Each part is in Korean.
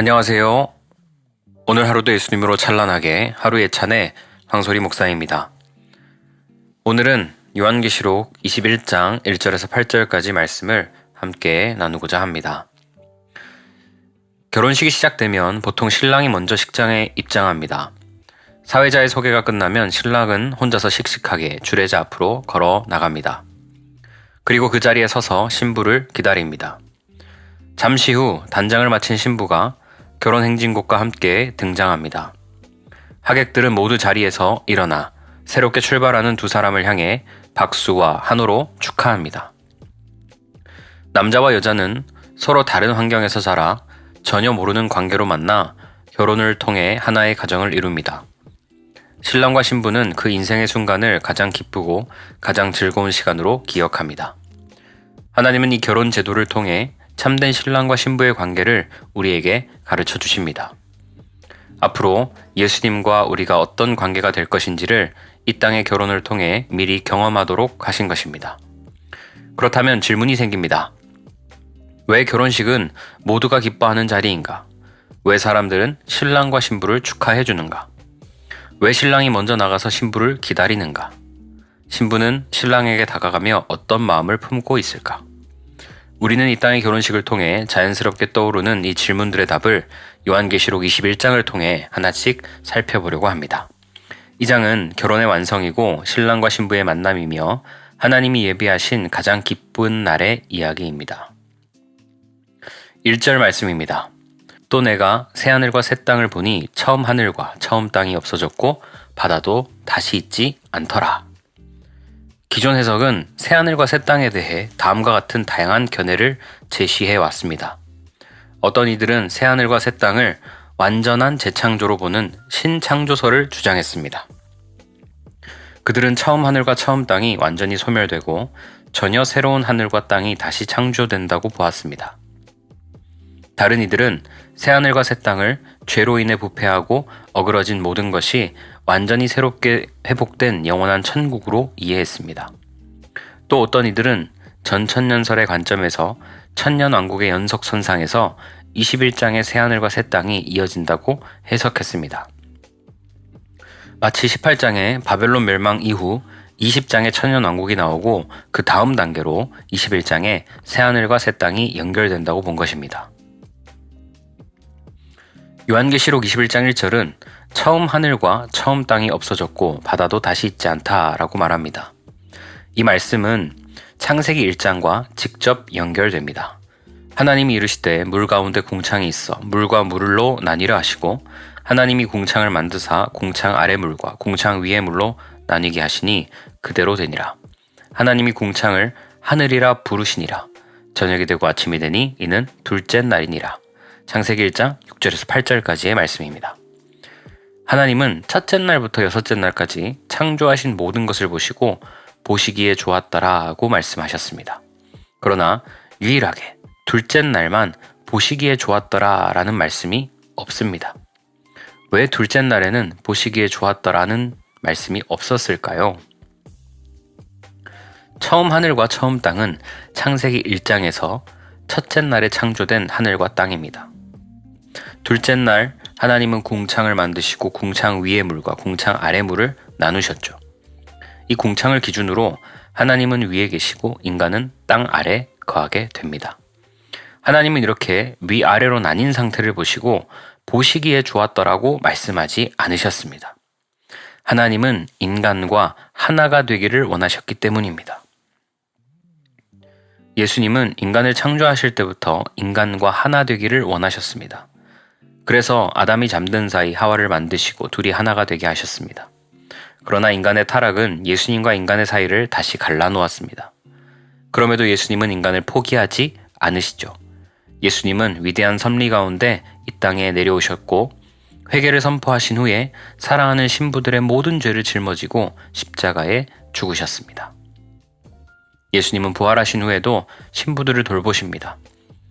안녕하세요. 오늘 하루도 예수님으로 찬란하게 하루 예찬의 황소리 목사입니다. 오늘은 요한계시록 21장 1절에서 8절까지 말씀을 함께 나누고자 합니다. 결혼식이 시작되면 보통 신랑이 먼저 식장에 입장합니다. 사회자의 소개가 끝나면 신랑은 혼자서 씩씩하게 주례자 앞으로 걸어 나갑니다. 그리고 그 자리에 서서 신부를 기다립니다. 잠시 후 단장을 마친 신부가 결혼 행진곡과 함께 등장합니다. 하객들은 모두 자리에서 일어나 새롭게 출발하는 두 사람을 향해 박수와 한호로 축하합니다. 남자와 여자는 서로 다른 환경에서 자라 전혀 모르는 관계로 만나 결혼을 통해 하나의 가정을 이룹니다. 신랑과 신부는 그 인생의 순간을 가장 기쁘고 가장 즐거운 시간으로 기억합니다. 하나님은 이 결혼 제도를 통해 참된 신랑과 신부의 관계를 우리에게 가르쳐 주십니다. 앞으로 예수님과 우리가 어떤 관계가 될 것인지를 이 땅의 결혼을 통해 미리 경험하도록 하신 것입니다. 그렇다면 질문이 생깁니다. 왜 결혼식은 모두가 기뻐하는 자리인가? 왜 사람들은 신랑과 신부를 축하해 주는가? 왜 신랑이 먼저 나가서 신부를 기다리는가? 신부는 신랑에게 다가가며 어떤 마음을 품고 있을까? 우리는 이 땅의 결혼식을 통해 자연스럽게 떠오르는 이 질문들의 답을 요한계시록 21장을 통해 하나씩 살펴보려고 합니다. 이 장은 결혼의 완성이고 신랑과 신부의 만남이며 하나님이 예비하신 가장 기쁜 날의 이야기입니다. 1절 말씀입니다. 또 내가 새하늘과 새 땅을 보니 처음 하늘과 처음 땅이 없어졌고 바다도 다시 있지 않더라. 기존 해석은 새하늘과 새 땅에 대해 다음과 같은 다양한 견해를 제시해 왔습니다. 어떤 이들은 새하늘과 새 땅을 완전한 재창조로 보는 신창조설을 주장했습니다. 그들은 처음 하늘과 처음 땅이 완전히 소멸되고 전혀 새로운 하늘과 땅이 다시 창조된다고 보았습니다. 다른 이들은 새하늘과 새 땅을 죄로 인해 부패하고 어그러진 모든 것이 완전히 새롭게 회복된 영원한 천국으로 이해했습니다. 또 어떤 이들은 전천년설의 관점에서 천년왕국의 연속선상에서 21장의 새하늘과 새 땅이 이어진다고 해석했습니다. 마치 18장의 바벨론 멸망 이후 20장의 천년왕국이 나오고 그 다음 단계로 21장의 새하늘과 새 땅이 연결된다고 본 것입니다. 요한계시록 21장 1절은 처음 하늘과 처음 땅이 없어졌고 바다도 다시 있지 않다라고 말합니다. 이 말씀은 창세기 1장과 직접 연결됩니다. 하나님이 이르시되 물 가운데 궁창이 있어 물과 물로 나뉘라 하시고 하나님이 궁창을 만드사 궁창 아래 물과 궁창 위의 물로 나뉘게 하시니 그대로 되니라. 하나님이 궁창을 하늘이라 부르시니라. 저녁이 되고 아침이 되니 이는 둘째 날이니라. 창세기 1장 6절에서 8절까지의 말씀입니다. 하나님은 첫째 날부터 여섯째 날까지 창조하신 모든 것을 보시고 보시기에 좋았다라고 말씀하셨습니다. 그러나 유일하게 둘째 날만 보시기에 좋았더라라는 말씀이 없습니다. 왜 둘째 날에는 보시기에 좋았더라는 말씀이 없었을까요? 처음 하늘과 처음 땅은 창세기 1장에서 첫째 날에 창조된 하늘과 땅입니다. 둘째 날 하나님은 궁창을 만드시고 궁창 위의 물과 궁창 아래 물을 나누셨죠. 이 궁창을 기준으로 하나님은 위에 계시고 인간은 땅 아래 거하게 됩니다. 하나님은 이렇게 위아래로 나뉜 상태를 보시고 보시기에 좋았더라고 말씀하지 않으셨습니다. 하나님은 인간과 하나가 되기를 원하셨기 때문입니다. 예수님은 인간을 창조하실 때부터 인간과 하나 되기를 원하셨습니다. 그래서 아담이 잠든 사이 하와를 만드시고 둘이 하나가 되게 하셨습니다. 그러나 인간의 타락은 예수님과 인간의 사이를 다시 갈라놓았습니다. 그럼에도 예수님은 인간을 포기하지 않으시죠. 예수님은 위대한 섭리 가운데 이 땅에 내려오셨고 회개를 선포하신 후에 사랑하는 신부들의 모든 죄를 짊어지고 십자가에 죽으셨습니다. 예수님은 부활하신 후에도 신부들을 돌보십니다.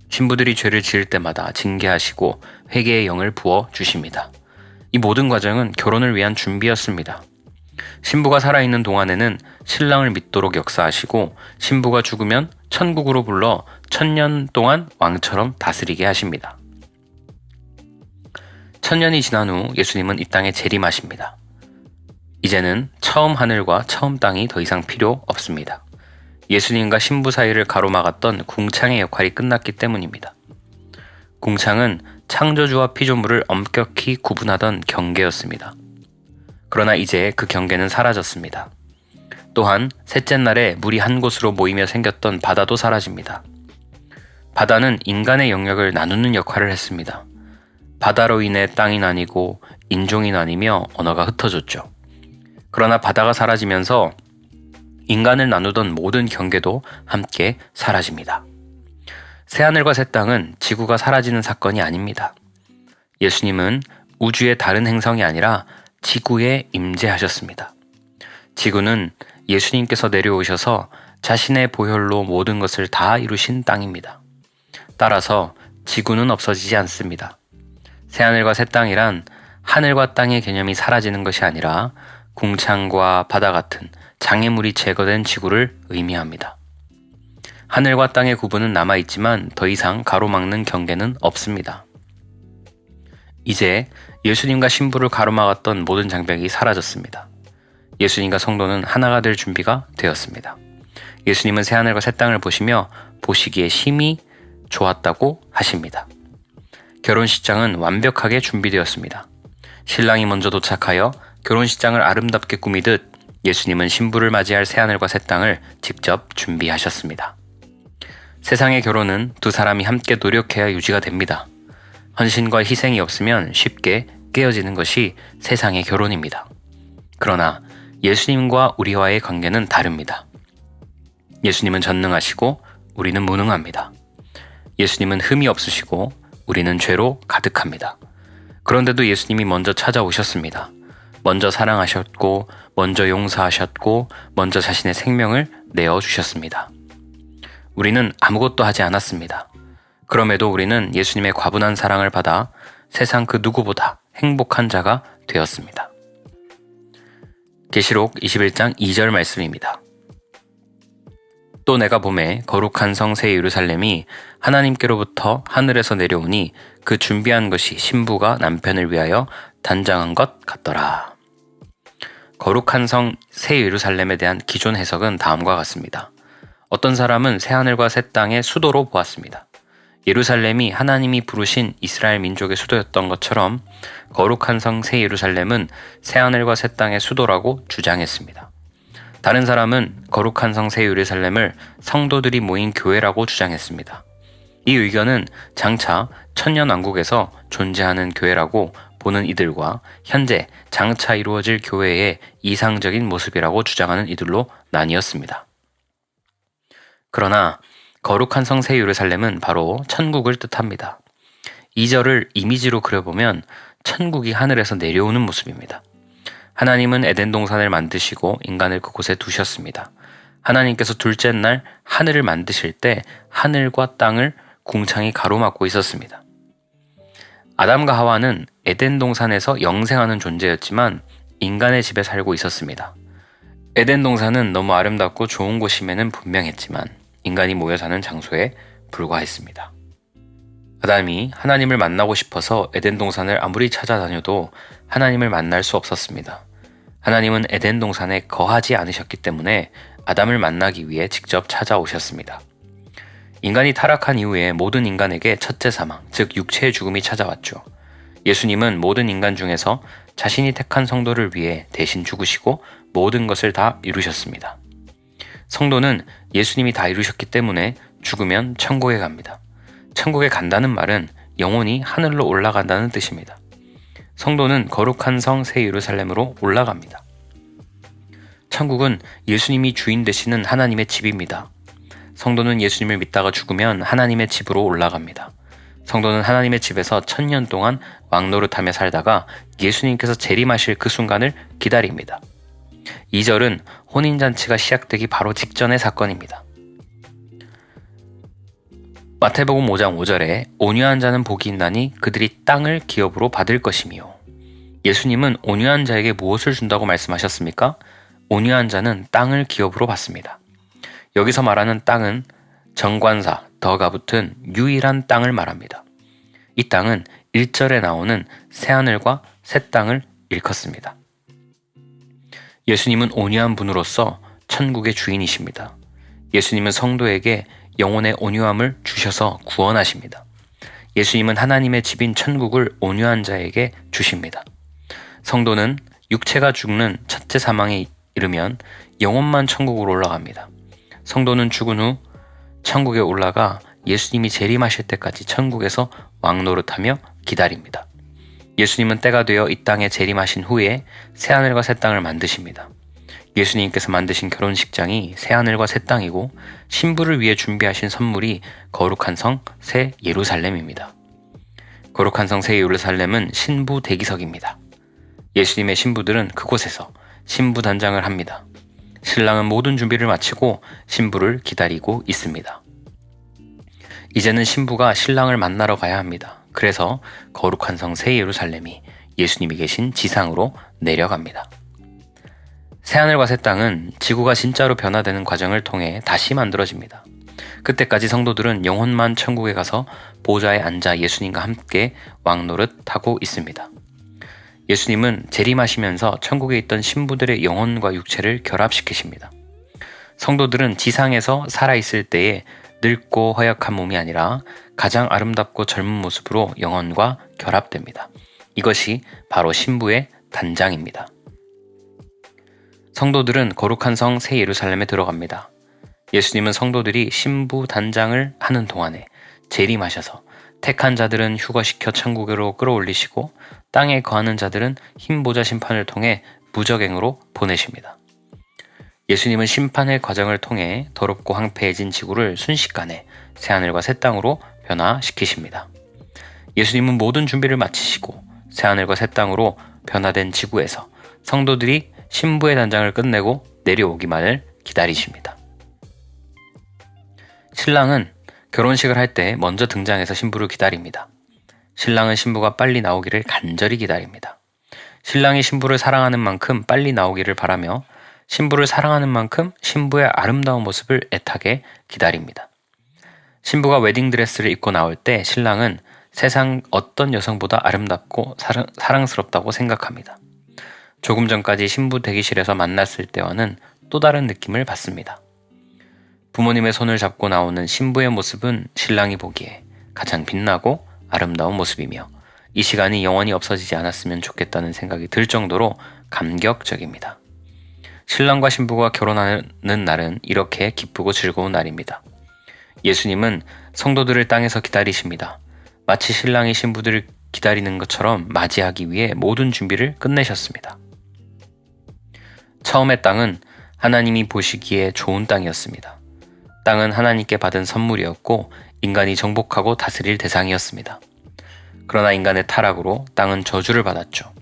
신부들이 죄를 지을 때마다 징계하시고 회개의 영을 부어 주십니다. 이 모든 과정은 결혼을 위한 준비였습니다. 신부가 살아있는 동안에는 신랑을 믿도록 역사하시고 신부가 죽으면 천국으로 불러 1000년 동안 왕처럼 다스리게 하십니다. 천년이 지난 후 예수님은 이 땅에 재림하십니다. 이제는 처음 하늘과 처음 땅이 더 이상 필요 없습니다. 예수님과 신부 사이를 가로막았던 궁창의 역할이 끝났기 때문입니다. 궁창은 창조주와 피조물을 엄격히 구분하던 경계였습니다. 그러나 이제 그 경계는 사라졌습니다. 또한 셋째 날에 물이 한 곳으로 모이며 생겼던 바다도 사라집니다. 바다는 인간의 영역을 나누는 역할을 했습니다. 바다로 인해 땅이 나뉘고 인종이 나뉘며 언어가 흩어졌죠. 그러나 바다가 사라지면서 인간을 나누던 모든 경계도 함께 사라집니다. 새하늘과 새 땅은 지구가 사라지는 사건이 아닙니다. 예수님은 우주의 다른 행성이 아니라 지구에 임재하셨습니다. 지구는 예수님께서 내려오셔서 자신의 보혈로 모든 것을 다 이루신 땅입니다. 따라서 지구는 없어지지 않습니다. 새하늘과 새 땅이란 하늘과 땅의 개념이 사라지는 것이 아니라 궁창과 바다 같은 장애물이 제거된 지구를 의미합니다. 하늘과 땅의 구분은 남아있지만 더 이상 가로막는 경계는 없습니다. 이제 예수님과 신부를 가로막았던 모든 장벽이 사라졌습니다. 예수님과 성도는 하나가 될 준비가 되었습니다. 예수님은 새하늘과 새 땅을 보시며 보시기에 심히 좋았다고 하십니다. 결혼식장은 완벽하게 준비되었습니다. 신랑이 먼저 도착하여 결혼식장을 아름답게 꾸미듯 예수님은 신부를 맞이할 새하늘과 새 땅을 직접 준비하셨습니다. 세상의 결혼은 두 사람이 함께 노력해야 유지가 됩니다. 헌신과 희생이 없으면 쉽게 깨어지는 것이 세상의 결혼입니다. 그러나 예수님과 우리와의 관계는 다릅니다. 예수님은 전능하시고 우리는 무능합니다. 예수님은 흠이 없으시고 우리는 죄로 가득합니다. 그런데도 예수님이 먼저 찾아오셨습니다. 먼저 사랑하셨고, 먼저 용서하셨고, 먼저 자신의 생명을 내어주셨습니다. 우리는 아무것도 하지 않았습니다. 그럼에도 우리는 예수님의 과분한 사랑을 받아 세상 그 누구보다 행복한 자가 되었습니다. 계시록 21장 2절 말씀입니다. 또 내가 보매 거룩한 성 새 예루살렘이 하나님께로부터 하늘에서 내려오니 그 준비한 것이 신부가 남편을 위하여 단장한 것 같더라. 거룩한 성 새 예루살렘에 대한 기존 해석은 다음과 같습니다. 어떤 사람은 새하늘과 새 땅의 수도로 보았습니다. 예루살렘이 하나님이 부르신 이스라엘 민족의 수도였던 것처럼 거룩한 성 새 예루살렘은 새하늘과 새 땅의 수도라고 주장했습니다. 다른 사람은 거룩한 성 새 예루살렘을 성도들이 모인 교회라고 주장했습니다. 이 의견은 장차 천년왕국에서 존재하는 교회라고 보는 이들과 현재 장차 이루어질 교회의 이상적인 모습이라고 주장하는 이들로 나뉘었습니다. 그러나 거룩한 성 새 예루살렘은 바로 천국을 뜻합니다. 2절을 이미지로 그려보면 천국이 하늘에서 내려오는 모습입니다. 하나님은 에덴 동산을 만드시고 인간을 그곳에 두셨습니다. 하나님께서 둘째 날 하늘을 만드실 때 하늘과 땅을 궁창이 가로막고 있었습니다. 아담과 하와는 에덴 동산에서 영생하는 존재였지만 인간의 집에 살고 있었습니다. 에덴 동산은 너무 아름답고 좋은 곳임에는 분명했지만 인간이 모여 사는 장소에 불과했습니다. 아담이 하나님을 만나고 싶어서 에덴 동산을 아무리 찾아다녀도 하나님을 만날 수 없었습니다. 하나님은 에덴 동산에 거하지 않으셨기 때문에 아담을 만나기 위해 직접 찾아오셨습니다. 인간이 타락한 이후에 모든 인간에게 첫째 사망, 즉 육체의 죽음이 찾아왔죠. 예수님은 모든 인간 중에서 자신이 택한 성도를 위해 대신 죽으시고 모든 것을 다 이루셨습니다. 성도는 예수님이 다 이루셨기 때문에 죽으면 천국에 갑니다. 천국에 간다는 말은 영혼이 하늘로 올라간다는 뜻입니다. 성도는 거룩한 성 새 예루살렘으로 올라갑니다. 천국은 예수님이 주인 되시는 하나님의 집입니다. 성도는 예수님을 믿다가 죽으면 하나님의 집으로 올라갑니다. 성도는 하나님의 집에서 1000년 동안 왕노릇하며 살다가 예수님께서 재림하실 그 순간을 기다립니다. 2절은 혼인잔치가 시작되기 바로 직전의 사건입니다. 마태복음 5장 5절에 온유한 자는 복이 있나니 그들이 땅을 기업으로 받을 것이며, 예수님은 온유한 자에게 무엇을 준다고 말씀하셨습니까? 온유한 자는 땅을 기업으로 받습니다. 여기서 말하는 땅은 정관사, 덕가 붙은 유일한 땅을 말합니다. 이 땅은 1절에 나오는 새하늘과 새 땅을 일컫습니다. 예수님은 온유한 분으로서 천국의 주인이십니다. 예수님은 성도에게 영혼의 온유함을 주셔서 구원하십니다. 예수님은 하나님의 집인 천국을 온유한 자에게 주십니다. 성도는 육체가 죽는 첫째 사망에 이르면 영혼만 천국으로 올라갑니다. 성도는 죽은 후 천국에 올라가 예수님이 재림하실 때까지 천국에서 왕노릇하며 기다립니다. 예수님은 때가 되어 이 땅에 재림하신 후에 새하늘과 새 땅을 만드십니다. 예수님께서 만드신 결혼식장이 새하늘과 새 땅이고 신부를 위해 준비하신 선물이 거룩한 성 새 예루살렘입니다. 거룩한 성 새 예루살렘은 신부 대기석입니다. 예수님의 신부들은 그곳에서 신부 단장을 합니다. 신랑은 모든 준비를 마치고 신부를 기다리고 있습니다. 이제는 신부가 신랑을 만나러 가야 합니다. 그래서 거룩한 성 새 예루살렘이 예수님이 계신 지상으로 내려갑니다. 새하늘과 새 땅은 지구가 진짜로 변화되는 과정을 통해 다시 만들어집니다. 그때까지 성도들은 영혼만 천국에 가서 보좌에 앉아 예수님과 함께 왕노릇하고 있습니다. 예수님은 재림하시면서 천국에 있던 신부들의 영혼과 육체를 결합시키십니다. 성도들은 지상에서 살아있을 때에 늙고 허약한 몸이 아니라 가장 아름답고 젊은 모습으로 영혼과 결합됩니다. 이것이 바로 신부의 단장입니다. 성도들은 거룩한 성 새 예루살렘에 들어갑니다. 예수님은 성도들이 신부 단장을 하는 동안에 재림하셔서 택한 자들은 휴거시켜 천국으로 끌어올리시고 땅에 거하는 자들은 흰보자 심판을 통해 무적행으로 보내십니다. 예수님은 심판의 과정을 통해 더럽고 황폐해진 지구를 순식간에 새하늘과 새 땅으로 변화시키십니다. 예수님은 모든 준비를 마치시고 새하늘과 새 땅으로 변화된 지구에서 성도들이 신부의 단장을 끝내고 내려오기만을 기다리십니다. 신랑은 결혼식을 할 때 먼저 등장해서 신부를 기다립니다. 신랑은 신부가 빨리 나오기를 간절히 기다립니다. 신랑이 신부를 사랑하는 만큼 빨리 나오기를 바라며 신부를 사랑하는 만큼 신부의 아름다운 모습을 애타게 기다립니다. 신부가 웨딩드레스를 입고 나올 때 신랑은 세상 어떤 여성보다 아름답고 사랑스럽다고 생각합니다. 조금 전까지 신부 대기실에서 만났을 때와는 또 다른 느낌을 받습니다. 부모님의 손을 잡고 나오는 신부의 모습은 신랑이 보기에 가장 빛나고 아름다운 모습이며 이 시간이 영원히 없어지지 않았으면 좋겠다는 생각이 들 정도로 감격적입니다. 신랑과 신부가 결혼하는 날은 이렇게 기쁘고 즐거운 날입니다. 예수님은 성도들을 땅에서 기다리십니다. 마치 신랑이 신부들을 기다리는 것처럼 맞이하기 위해 모든 준비를 끝내셨습니다. 처음의 땅은 하나님이 보시기에 좋은 땅이었습니다. 땅은 하나님께 받은 선물이었고 인간이 정복하고 다스릴 대상이었습니다. 그러나 인간의 타락으로 땅은 저주를 받았죠.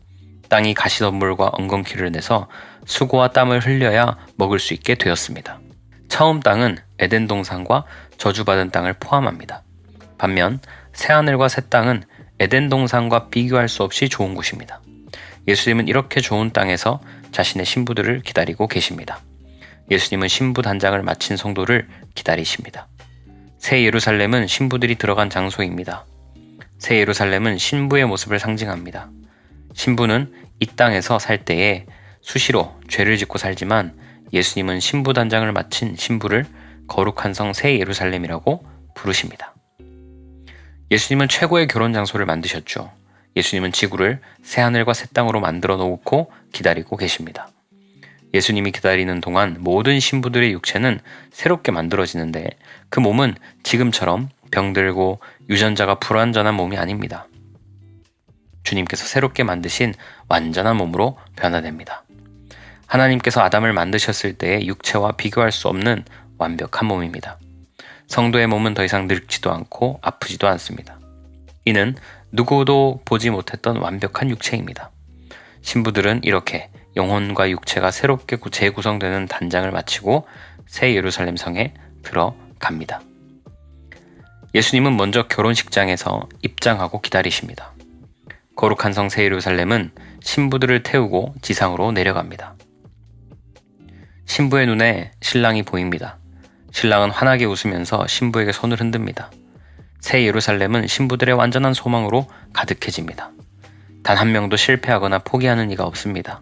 땅이 가시덤불과 엉겅퀴를 내서 수고와 땀을 흘려야 먹을 수 있게 되었습니다. 처음 땅은 에덴 동산과 저주받은 땅을 포함합니다. 반면 새하늘과 새 땅은 에덴 동산과 비교할 수 없이 좋은 곳입니다. 예수님은 이렇게 좋은 땅에서 자신의 신부들을 기다리고 계십니다. 예수님은 신부 단장을 마친 성도를 기다리십니다. 새 예루살렘은 신부들이 들어간 장소입니다. 새 예루살렘은 신부의 모습을 상징합니다. 신부는 이 땅에서 살 때에 수시로 죄를 짓고 살지만 예수님은 신부 단장을 마친 신부를 거룩한 성 새 예루살렘이라고 부르십니다. 예수님은 최고의 결혼 장소를 만드셨죠. 예수님은 지구를 새하늘과 새 땅으로 만들어 놓고 기다리고 계십니다. 예수님이 기다리는 동안 모든 신부들의 육체는 새롭게 만들어지는데 그 몸은 지금처럼 병들고 유전자가 불완전한 몸이 아닙니다. 주님께서 새롭게 만드신 완전한 몸으로 변화됩니다. 하나님께서 아담을 만드셨을 때의 육체와 비교할 수 없는 완벽한 몸입니다. 성도의 몸은 더 이상 늙지도 않고 아프지도 않습니다. 이는 누구도 보지 못했던 완벽한 육체입니다. 신부들은 이렇게 영혼과 육체가 새롭게 재구성되는 단장을 마치고 새 예루살렘 성에 들어갑니다. 예수님은 먼저 결혼식장에서 입장하고 기다리십니다. 거룩한 성 새 예루살렘은 신부들을 태우고 지상으로 내려갑니다. 신부의 눈에 신랑이 보입니다. 신랑은 환하게 웃으면서 신부에게 손을 흔듭니다. 새 예루살렘은 신부들의 완전한 소망으로 가득해집니다. 단 한 명도 실패하거나 포기하는 이가 없습니다.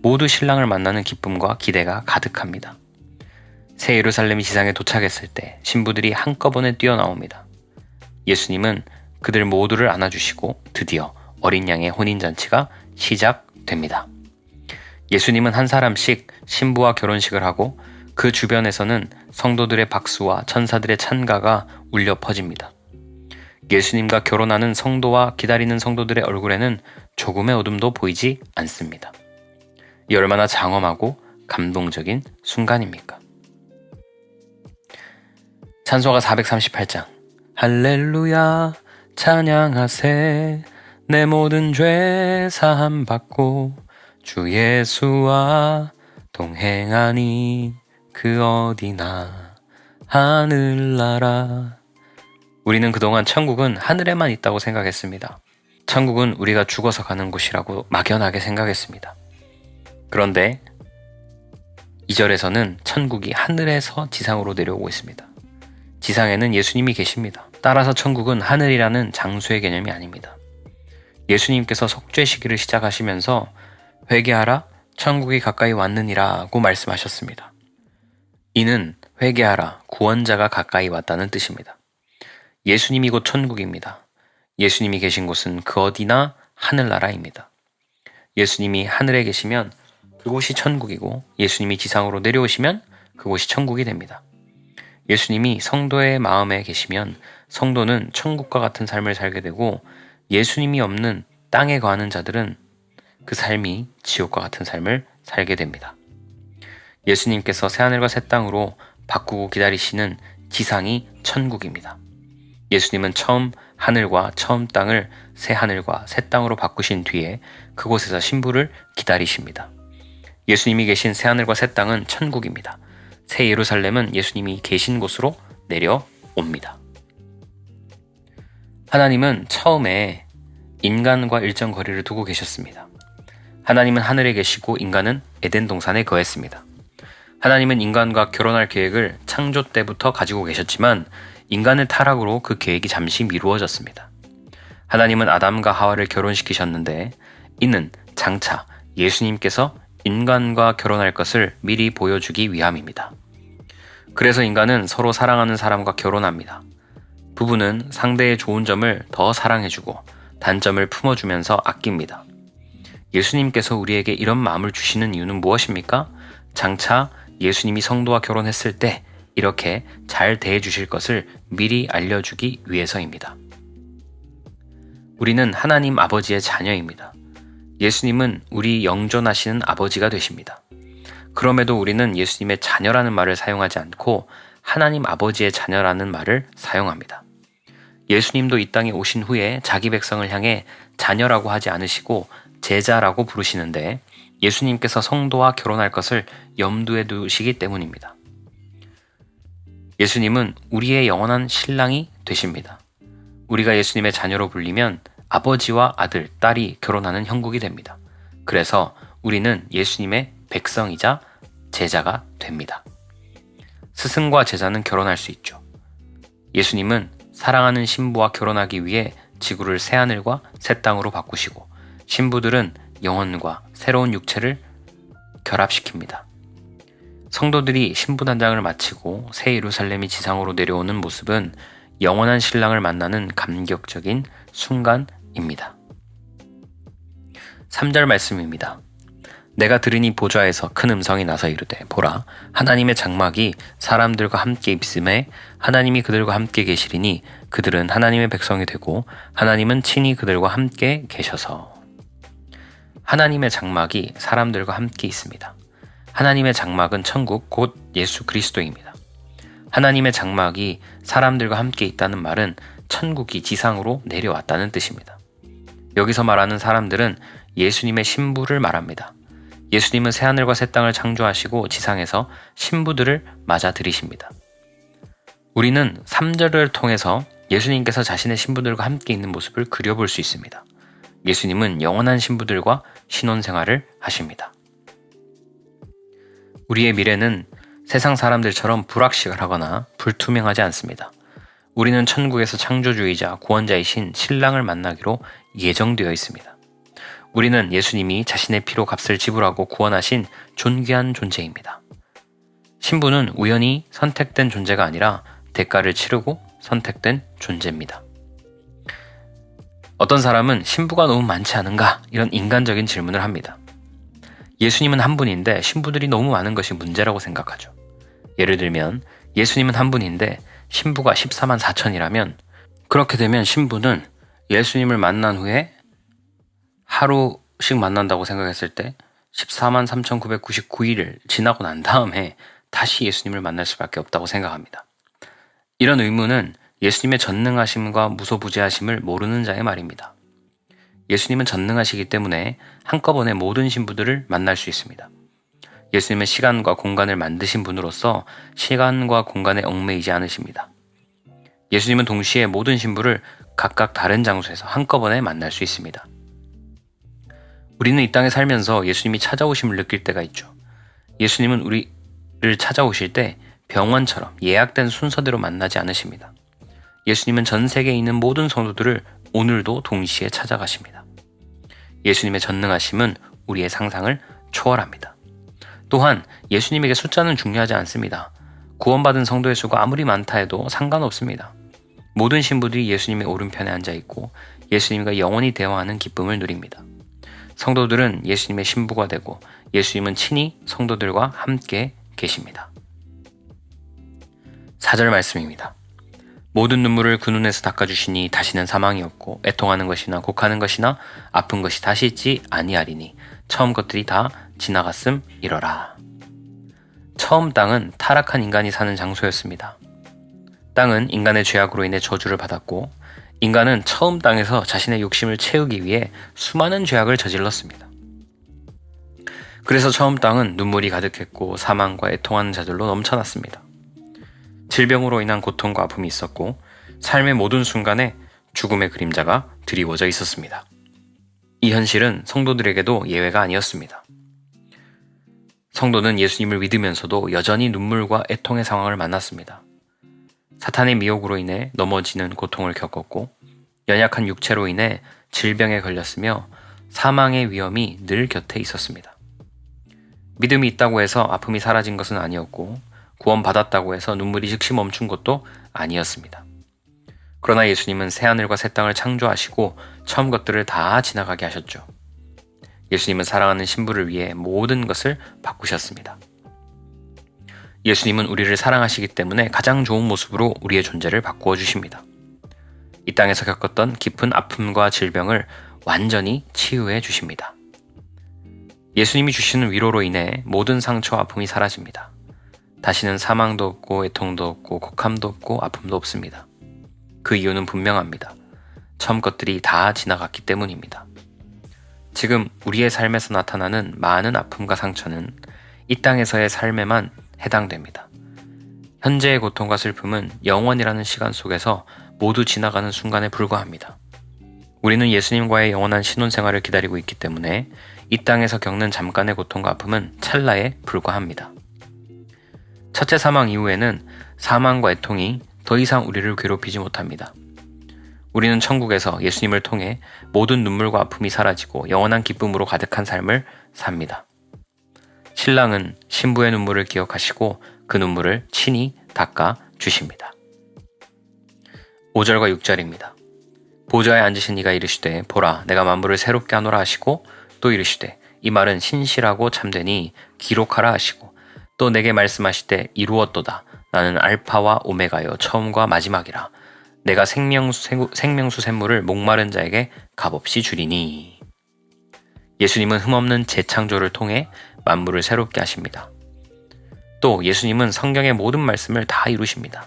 모두 신랑을 만나는 기쁨과 기대가 가득합니다. 새 예루살렘이 지상에 도착했을 때 신부들이 한꺼번에 뛰어나옵니다. 예수님은 그들 모두를 안아주시고 드디어 어린 양의 혼인잔치가 시작됩니다. 예수님은 한 사람씩 신부와 결혼식을 하고 그 주변에서는 성도들의 박수와 천사들의 찬가가 울려 퍼집니다. 예수님과 결혼하는 성도와 기다리는 성도들의 얼굴에는 조금의 어둠도 보이지 않습니다. 이 얼마나 장엄하고 감동적인 순간입니까? 찬송가 438장 할렐루야 찬양하세 내 모든 죄 사함 받고 주 예수와 동행하니 그 어디나 하늘나라. 우리는 그동안 천국은 하늘에만 있다고 생각했습니다. 천국은 우리가 죽어서 가는 곳이라고 막연하게 생각했습니다. 그런데 2절에서는 천국이 하늘에서 지상으로 내려오고 있습니다. 지상에는 예수님이 계십니다. 따라서 천국은 하늘이라는 장소의 개념이 아닙니다. 예수님께서 속죄 시기를 시작하시면서 회개하라 천국이 가까이 왔느니라고 말씀하셨습니다. 이는 회개하라 구원자가 가까이 왔다는 뜻입니다. 예수님이 곧 천국입니다. 예수님이 계신 곳은 그 어디나 하늘나라입니다. 예수님이 하늘에 계시면 그곳이 천국이고 예수님이 지상으로 내려오시면 그곳이 천국이 됩니다. 예수님이 성도의 마음에 계시면 성도는 천국과 같은 삶을 살게 되고 예수님이 없는 땅에 거하는 자들은 그 삶이 지옥과 같은 삶을 살게 됩니다. 예수님께서 새하늘과 새 땅으로 바꾸고 기다리시는 지상이 천국입니다. 예수님은 처음 하늘과 처음 땅을 새 하늘과 새 땅으로 바꾸신 뒤에 그곳에서 신부를 기다리십니다. 예수님이 계신 새 하늘과 새 땅은 천국입니다. 새 예루살렘은 예수님이 계신 곳으로 내려옵니다. 하나님은 처음에 인간과 일정 거리를 두고 계셨습니다. 하나님은 하늘에 계시고 인간은 에덴 동산에 거했습니다. 하나님은 인간과 결혼할 계획을 창조 때부터 가지고 계셨지만 인간의 타락으로 그 계획이 잠시 미루어졌습니다. 하나님은 아담과 하와를 결혼시키셨는데 이는 장차 예수님께서 인간과 결혼할 것을 미리 보여주기 위함입니다. 그래서 인간은 서로 사랑하는 사람과 결혼합니다. 부부는 상대의 좋은 점을 더 사랑해주고 단점을 품어주면서 아낍니다. 예수님께서 우리에게 이런 마음을 주시는 이유는 무엇입니까? 장차 예수님이 성도와 결혼했을 때 이렇게 잘 대해주실 것을 미리 알려주기 위해서입니다. 우리는 하나님 아버지의 자녀입니다. 예수님은 우리 영존하시는 아버지가 되십니다. 그럼에도 우리는 예수님의 자녀라는 말을 사용하지 않고 하나님 아버지의 자녀라는 말을 사용합니다. 예수님도 이 땅에 오신 후에 자기 백성을 향해 자녀라고 하지 않으시고 제자라고 부르시는데 예수님께서 성도와 결혼할 것을 염두에 두시기 때문입니다. 예수님은 우리의 영원한 신랑이 되십니다. 우리가 예수님의 자녀로 불리면 아버지와 아들, 딸이 결혼하는 형국이 됩니다. 그래서 우리는 예수님의 백성이자 제자가 됩니다. 스승과 제자는 결혼할 수 있죠. 예수님은 사랑하는 신부와 결혼하기 위해 지구를 새하늘과 새 땅으로 바꾸시고 신부들은 영혼과 새로운 육체를 결합시킵니다. 성도들이 신부단장을 마치고 새 예루살렘이 지상으로 내려오는 모습은 영원한 신랑을 만나는 감격적인 순간입니다. 3절 말씀입니다. 내가 들으니 보좌에서 큰 음성이 나서 이르되 보라 하나님의 장막이 사람들과 함께 있음에 하나님이 그들과 함께 계시리니 그들은 하나님의 백성이 되고 하나님은 친히 그들과 함께 계셔서. 하나님의 장막이 사람들과 함께 있습니다. 하나님의 장막은 천국 곧 예수 그리스도입니다. 하나님의 장막이 사람들과 함께 있다는 말은 천국이 지상으로 내려왔다는 뜻입니다. 여기서 말하는 사람들은 예수님의 신부를 말합니다. 예수님은 새하늘과 새 땅을 창조하시고 지상에서 신부들을 맞아들이십니다. 우리는 3절을 통해서 예수님께서 자신의 신부들과 함께 있는 모습을 그려볼 수 있습니다. 예수님은 영원한 신부들과 신혼생활을 하십니다. 우리의 미래는 세상 사람들처럼 불확실하거나 불투명하지 않습니다. 우리는 천국에서 창조주이자 구원자이신 신랑을 만나기로 예정되어 있습니다. 우리는 예수님이 자신의 피로 값을 지불하고 구원하신 존귀한 존재입니다. 신부는 우연히 선택된 존재가 아니라 대가를 치르고 선택된 존재입니다. 어떤 사람은 신부가 너무 많지 않은가? 이런 인간적인 질문을 합니다. 예수님은 한 분인데 신부들이 너무 많은 것이 문제라고 생각하죠. 예를 들면 예수님은 한 분인데 신부가 14만 4천이라면 그렇게 되면 신부는 예수님을 만난 후에 하루씩 만난다고 생각했을 때 14만 3,999일을 지나고 난 다음에 다시 예수님을 만날 수밖에 없다고 생각합니다. 이런 의문은 예수님의 전능하심과 무소부재하심을 모르는 자의 말입니다. 예수님은 전능하시기 때문에 한꺼번에 모든 신부들을 만날 수 있습니다. 예수님은 시간과 공간을 만드신 분으로서 시간과 공간에 얽매이지 않으십니다. 예수님은 동시에 모든 신부를 각각 다른 장소에서 한꺼번에 만날 수 있습니다. 우리는 이 땅에 살면서 예수님이 찾아오심을 느낄 때가 있죠. 예수님은 우리를 찾아오실 때 병원처럼 예약된 순서대로 만나지 않으십니다. 예수님은 전 세계에 있는 모든 성도들을 오늘도 동시에 찾아가십니다. 예수님의 전능하심은 우리의 상상을 초월합니다. 또한 예수님에게 숫자는 중요하지 않습니다. 구원받은 성도의 수가 아무리 많다 해도 상관없습니다. 모든 신부들이 예수님의 오른편에 앉아 있고 예수님과 영원히 대화하는 기쁨을 누립니다. 성도들은 예수님의 신부가 되고 예수님은 친히 성도들과 함께 계십니다. 4절 말씀입니다. 모든 눈물을 그 눈에서 닦아주시니 다시는 사망이 없고 애통하는 것이나 곡하는 것이나 아픈 것이 다시 있지 아니하리니 처음 것들이 다 지나갔음 이러라. 처음 땅은 타락한 인간이 사는 장소였습니다. 땅은 인간의 죄악으로 인해 저주를 받았고 인간은 처음 땅에서 자신의 욕심을 채우기 위해 수많은 죄악을 저질렀습니다. 그래서 처음 땅은 눈물이 가득했고 사망과 애통하는 자들로 넘쳐났습니다. 질병으로 인한 고통과 아픔이 있었고 삶의 모든 순간에 죽음의 그림자가 드리워져 있었습니다. 이 현실은 성도들에게도 예외가 아니었습니다. 성도는 예수님을 믿으면서도 여전히 눈물과 애통의 상황을 만났습니다. 사탄의 미혹으로 인해 넘어지는 고통을 겪었고 연약한 육체로 인해 질병에 걸렸으며 사망의 위험이 늘 곁에 있었습니다. 믿음이 있다고 해서 아픔이 사라진 것은 아니었고 구원받았다고 해서 눈물이 즉시 멈춘 것도 아니었습니다. 그러나 예수님은 새하늘과 새 땅을 창조하시고 처음 것들을 다 지나가게 하셨죠. 예수님은 사랑하는 신부를 위해 모든 것을 바꾸셨습니다. 예수님은 우리를 사랑하시기 때문에 가장 좋은 모습으로 우리의 존재를 바꾸어 주십니다. 이 땅에서 겪었던 깊은 아픔과 질병을 완전히 치유해 주십니다. 예수님이 주시는 위로로 인해 모든 상처와 아픔이 사라집니다. 다시는 사망도 없고 애통도 없고 곡함도 없고 아픔도 없습니다. 그 이유는 분명합니다. 처음 것들이 다 지나갔기 때문입니다. 지금 우리의 삶에서 나타나는 많은 아픔과 상처는 이 땅에서의 삶에만 해당됩니다. 현재의 고통과 슬픔은 영원이라는 시간 속에서 모두 지나가는 순간에 불과합니다. 우리는 예수님과의 영원한 신혼생활을 기다리고 있기 때문에 이 땅에서 겪는 잠깐의 고통과 아픔은 찰나에 불과합니다. 첫째 사망 이후에는 사망과 애통이 더 이상 우리를 괴롭히지 못합니다. 우리는 천국에서 예수님을 통해 모든 눈물과 아픔이 사라지고 영원한 기쁨으로 가득한 삶을 삽니다. 신랑은 신부의 눈물을 기억하시고 그 눈물을 친히 닦아 주십니다. 5절과 6절입니다. 보좌에 앉으신 이가 이르시되 보라 내가 만물을 새롭게 하노라 하시고 또 이르시되 이 말은 신실하고 참되니 기록하라 하시고 또 내게 말씀하시되 이루었도다 나는 알파와 오메가여 처음과 마지막이라 내가 생명수 샘물을 목마른 자에게 값없이 주리니. 예수님은 흠없는 재창조를 통해 만물을 새롭게 하십니다. 또 예수님은 성경의 모든 말씀을 다 이루십니다.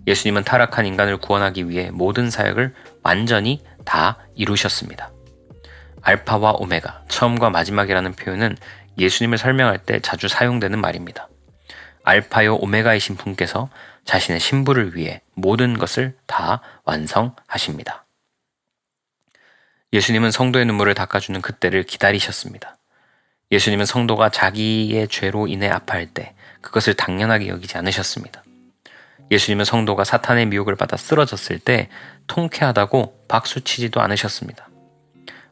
예수님은 타락한 인간을 구원하기 위해 모든 사역을 완전히 다 이루셨습니다. 알파와 오메가, 처음과 마지막이라는 표현은 예수님을 설명할 때 자주 사용되는 말입니다. 알파요 오메가이신 분께서 자신의 신부를 위해 모든 것을 다 완성하십니다. 예수님은 성도의 눈물을 닦아주는 그때를 기다리셨습니다. 예수님은 성도가 자기의 죄로 인해 아파할 때 그것을 당연하게 여기지 않으셨습니다. 예수님은 성도가 사탄의 미혹을 받아 쓰러졌을 때 통쾌하다고 박수치지도 않으셨습니다.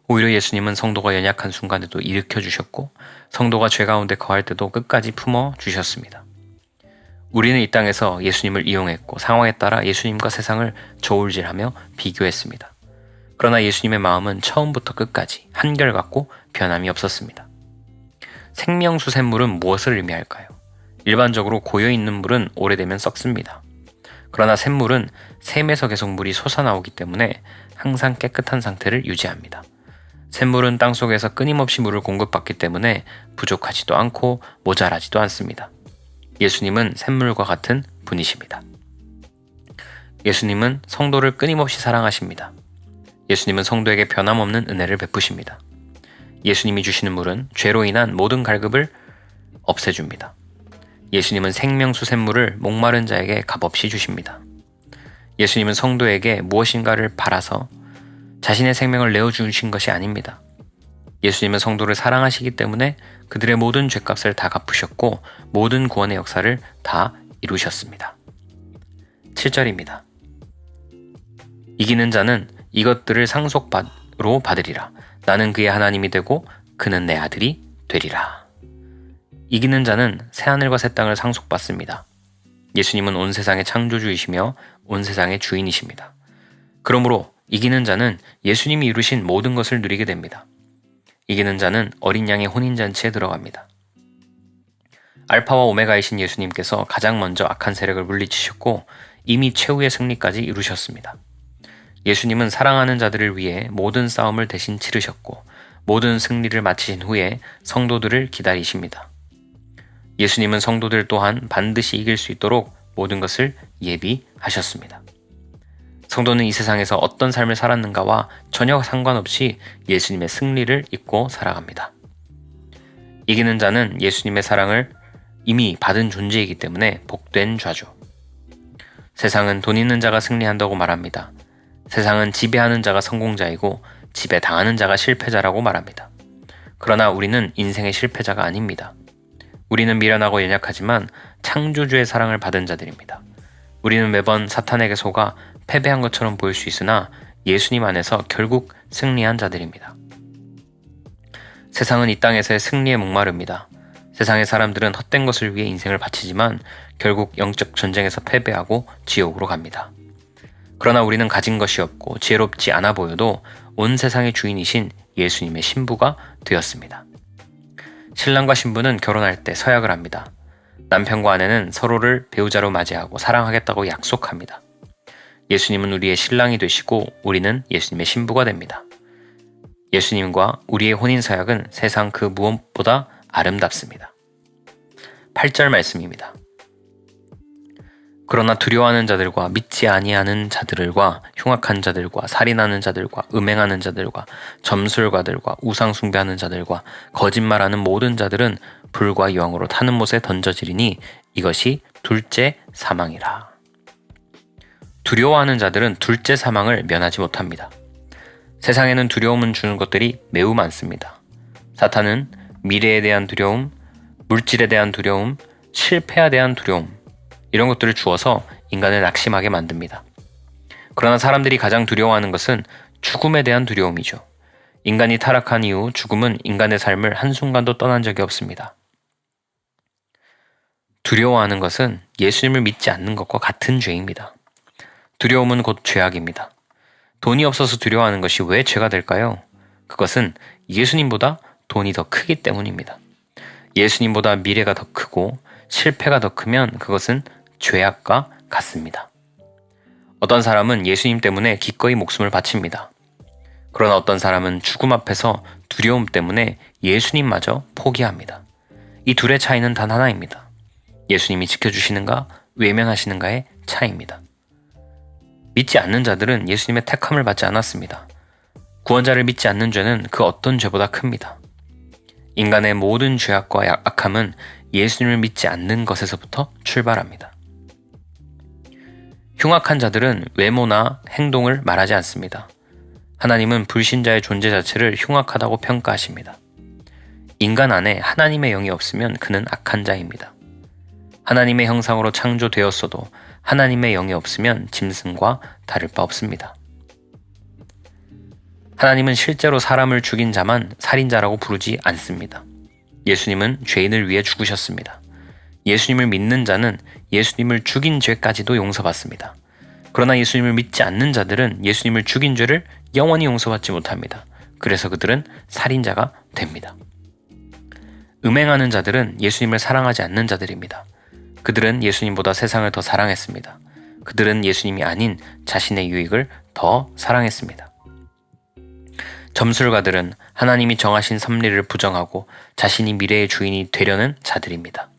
오히려 예수님은 성도가 연약한 순간에도 일으켜 주셨고 성도가 죄 가운데 거할 때도 끝까지 품어 주셨습니다. 우리는 이 땅에서 예수님을 이용했고 상황에 따라 예수님과 세상을 저울질하며 비교했습니다. 그러나 예수님의 마음은 처음부터 끝까지 한결같고 변함이 없었습니다. 생명수 샘물은 무엇을 의미할까요? 일반적으로 고여있는 물은 오래되면 썩습니다. 그러나 샘물은 샘에서 계속 물이 솟아나오기 때문에 항상 깨끗한 상태를 유지합니다. 샘물은 땅속에서 끊임없이 물을 공급받기 때문에 부족하지도 않고 모자라지도 않습니다. 예수님은 샘물과 같은 분이십니다. 예수님은 성도를 끊임없이 사랑하십니다. 예수님은 성도에게 변함없는 은혜를 베푸십니다. 예수님이 주시는 물은 죄로 인한 모든 갈급을 없애줍니다. 예수님은 생명수 샘물을 목마른 자에게 값없이 주십니다. 예수님은 성도에게 무엇인가를 바라서 자신의 생명을 내어주신 것이 아닙니다. 예수님은 성도를 사랑하시기 때문에 그들의 모든 죄값을 다 갚으셨고 모든 구원의 역사를 다 이루셨습니다. 7절입니다. 이기는 자는 이것들을 상속받으로 받으리라. 나는 그의 하나님이 되고 그는 내 아들이 되리라. 이기는 자는 새하늘과 새 땅을 상속받습니다. 예수님은 온 세상의 창조주이시며 온 세상의 주인이십니다. 그러므로 이기는 자는 예수님이 이루신 모든 것을 누리게 됩니다. 이기는 자는 어린 양의 혼인잔치에 들어갑니다. 알파와 오메가이신 예수님께서 가장 먼저 악한 세력을 물리치셨고 이미 최후의 승리까지 이루셨습니다. 예수님은 사랑하는 자들을 위해 모든 싸움을 대신 치르셨고 모든 승리를 마치신 후에 성도들을 기다리십니다. 예수님은 성도들 또한 반드시 이길 수 있도록 모든 것을 예비하셨습니다. 성도는 이 세상에서 어떤 삶을 살았는가와 전혀 상관없이 예수님의 승리를 잊고 살아갑니다. 이기는 자는 예수님의 사랑을 이미 받은 존재이기 때문에 복된 자죠. 세상은 돈 있는 자가 승리한다고 말합니다. 세상은 지배하는 자가 성공자이고 지배당하는 자가 실패자라고 말합니다. 그러나 우리는 인생의 실패자가 아닙니다. 우리는 미련하고 연약하지만 창조주의 사랑을 받은 자들입니다. 우리는 매번 사탄에게 속아 패배한 것처럼 보일 수 있으나 예수님 안에서 결국 승리한 자들입니다. 세상은 이 땅에서의 승리에 목마릅니다. 세상의 사람들은 헛된 것을 위해 인생을 바치지만 결국 영적 전쟁에서 패배하고 지옥으로 갑니다. 그러나 우리는 가진 것이 없고 지혜롭지 않아 보여도 온 세상의 주인이신 예수님의 신부가 되었습니다. 신랑과 신부는 결혼할 때 서약을 합니다. 남편과 아내는 서로를 배우자로 맞이하고 사랑하겠다고 약속합니다. 예수님은 우리의 신랑이 되시고 우리는 예수님의 신부가 됩니다. 예수님과 우리의 혼인 서약은 세상 그 무엇보다 아름답습니다. 8절 말씀입니다. 그러나 두려워하는 자들과 믿지 아니하는 자들과 흉악한 자들과 살인하는 자들과 음행하는 자들과 점술가들과 우상 숭배하는 자들과 거짓말하는 모든 자들은 불과 영으로 타는 못에 던져지리니 이것이 둘째 사망이라. 두려워하는 자들은 둘째 사망을 면하지 못합니다. 세상에는 두려움을 주는 것들이 매우 많습니다. 사탄은 미래에 대한 두려움, 물질에 대한 두려움, 실패에 대한 두려움, 이런 것들을 주어서 인간을 낙심하게 만듭니다. 그러나 사람들이 가장 두려워하는 것은 죽음에 대한 두려움이죠. 인간이 타락한 이후 죽음은 인간의 삶을 한순간도 떠난 적이 없습니다. 두려워하는 것은 예수님을 믿지 않는 것과 같은 죄입니다. 두려움은 곧 죄악입니다. 돈이 없어서 두려워하는 것이 왜 죄가 될까요? 그것은 예수님보다 돈이 더 크기 때문입니다. 예수님보다 미래가 더 크고 실패가 더 크면 그것은 죄악과 같습니다. 어떤 사람은 예수님 때문에 기꺼이 목숨을 바칩니다. 그러나 어떤 사람은 죽음 앞에서 두려움 때문에 예수님마저 포기합니다. 이 둘의 차이는 단 하나입니다. 예수님이 지켜주시는가 외면하시는가의 차이입니다. 믿지 않는 자들은 예수님의 택함을 받지 않았습니다. 구원자를 믿지 않는 죄는 그 어떤 죄보다 큽니다. 인간의 모든 죄악과 악함은 예수님을 믿지 않는 것에서부터 출발합니다. 흉악한 자들은 외모나 행동을 말하지 않습니다. 하나님은 불신자의 존재 자체를 흉악하다고 평가하십니다. 인간 안에 하나님의 영이 없으면 그는 악한 자입니다. 하나님의 형상으로 창조되었어도 하나님의 영이 없으면 짐승과 다를 바 없습니다. 하나님은 실제로 사람을 죽인 자만 살인자라고 부르지 않습니다. 예수님은 죄인을 위해 죽으셨습니다. 예수님을 믿는 자는 예수님을 죽인 죄까지도 용서받습니다. 그러나 예수님을 믿지 않는 자들은 예수님을 죽인 죄를 영원히 용서받지 못합니다. 그래서 그들은 살인자가 됩니다. 음행하는 자들은 예수님을 사랑하지 않는 자들입니다. 그들은 예수님보다 세상을 더 사랑했습니다. 그들은 예수님이 아닌 자신의 유익을 더 사랑했습니다. 점술가들은 하나님이 정하신 섭리를 부정하고 자신이 미래의 주인이 되려는 자들입니다.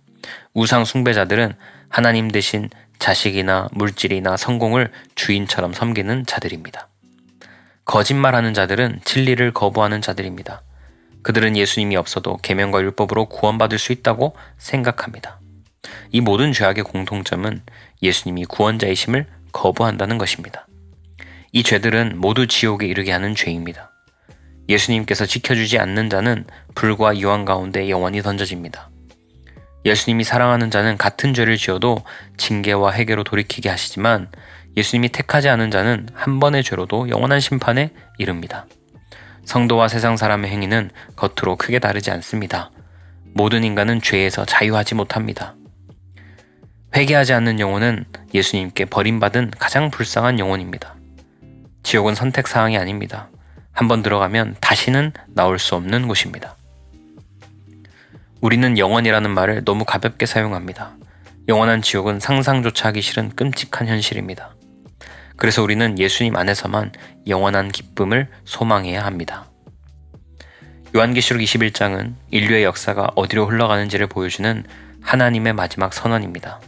우상 숭배자들은 하나님 대신 자식이나 물질이나 성공을 주인처럼 섬기는 자들입니다. 거짓말하는 자들은 진리를 거부하는 자들입니다. 그들은 예수님이 없어도 계명과 율법으로 구원받을 수 있다고 생각합니다. 이 모든 죄악의 공통점은 예수님이 구원자이심을 거부한다는 것입니다. 이 죄들은 모두 지옥에 이르게 하는 죄입니다. 예수님께서 지켜주지 않는 자는 불과 유황 가운데 영원히 던져집니다. 예수님이 사랑하는 자는 같은 죄를 지어도 징계와 회개로 돌이키게 하시지만 예수님이 택하지 않은 자는 한 번의 죄로도 영원한 심판에 이릅니다. 성도와 세상 사람의 행위는 겉으로 크게 다르지 않습니다. 모든 인간은 죄에서 자유하지 못합니다. 회개하지 않는 영혼은 예수님께 버림받은 가장 불쌍한 영혼입니다. 지옥은 선택사항이 아닙니다. 한번 들어가면 다시는 나올 수 없는 곳입니다. 우리는 영원이라는 말을 너무 가볍게 사용합니다. 영원한 지옥은 상상조차 하기 싫은 끔찍한 현실입니다. 그래서 우리는 예수님 안에서만 영원한 기쁨을 소망해야 합니다. 요한계시록 21장은 인류의 역사가 어디로 흘러가는지를 보여주는 하나님의 마지막 선언입니다.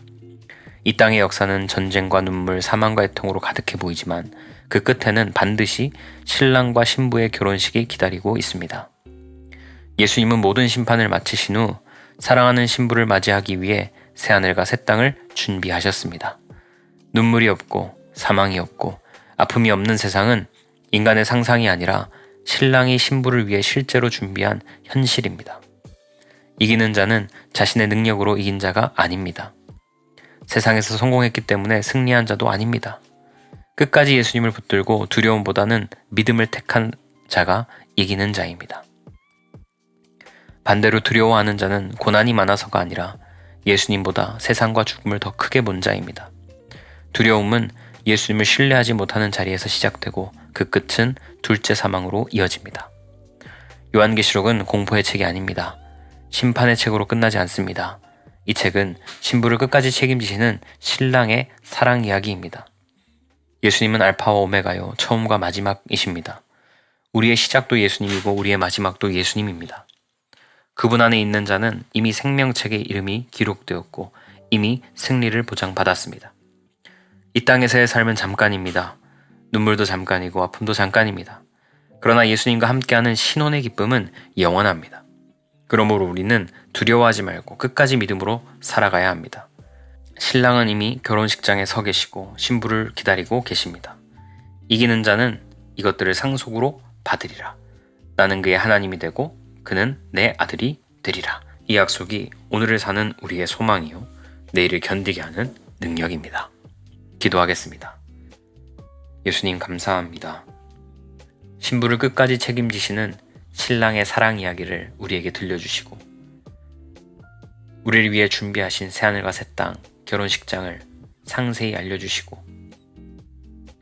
이 땅의 역사는 전쟁과 눈물, 사망과 애통으로 가득해 보이지만 그 끝에는 반드시 신랑과 신부의 결혼식이 기다리고 있습니다. 예수님은 모든 심판을 마치신 후 사랑하는 신부를 맞이하기 위해 새하늘과 새 땅을 준비하셨습니다. 눈물이 없고 사망이 없고 아픔이 없는 세상은 인간의 상상이 아니라 신랑이 신부를 위해 실제로 준비한 현실입니다. 이기는 자는 자신의 능력으로 이긴 자가 아닙니다. 세상에서 성공했기 때문에 승리한 자도 아닙니다. 끝까지 예수님을 붙들고 두려움보다는 믿음을 택한 자가 이기는 자입니다. 반대로 두려워하는 자는 고난이 많아서가 아니라 예수님보다 세상과 죽음을 더 크게 본 자입니다. 두려움은 예수님을 신뢰하지 못하는 자리에서 시작되고 그 끝은 둘째 사망으로 이어집니다. 요한계시록은 공포의 책이 아닙니다. 심판의 책으로 끝나지 않습니다. 이 책은 신부를 끝까지 책임지시는 신랑의 사랑 이야기입니다. 예수님은 알파와 오메가요, 처음과 마지막이십니다. 우리의 시작도 예수님이고 우리의 마지막도 예수님입니다. 그분 안에 있는 자는 이미 생명책에 이름이 기록되었고 이미 승리를 보장받았습니다. 이 땅에서의 삶은 잠깐입니다. 눈물도 잠깐이고 아픔도 잠깐입니다. 그러나 예수님과 함께하는 신혼의 기쁨은 영원합니다. 그러므로 우리는 두려워하지 말고 끝까지 믿음으로 살아가야 합니다. 신랑은 이미 결혼식장에 서 계시고 신부를 기다리고 계십니다. 이기는 자는 이것들을 상속으로 받으리라. 나는 그의 하나님이 되고 그는 내 아들이 되리라. 이 약속이 오늘을 사는 우리의 소망이요 내일을 견디게 하는 능력입니다. 기도하겠습니다. 예수님 감사합니다. 신부를 끝까지 책임지시는 신랑의 사랑 이야기를 우리에게 들려주시고 우리를 위해 준비하신 새하늘과 새 땅 결혼식장을 상세히 알려주시고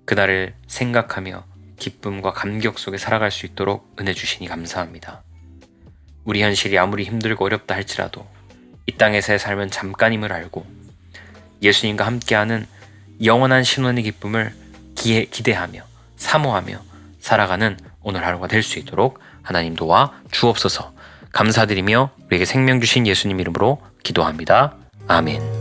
그날을 생각하며 기쁨과 감격 속에 살아갈 수 있도록 은혜 주시니 감사합니다. 우리 현실이 아무리 힘들고 어렵다 할지라도 이 땅에서의 삶은 잠깐임을 알고 예수님과 함께하는 영원한 신혼의 기쁨을 기대하며 사모하며 살아가는 오늘 하루가 될 수 있도록 하나님 도와 주옵소서. 감사드리며 우리에게 생명 주신 예수님 이름으로 기도합니다. 아멘.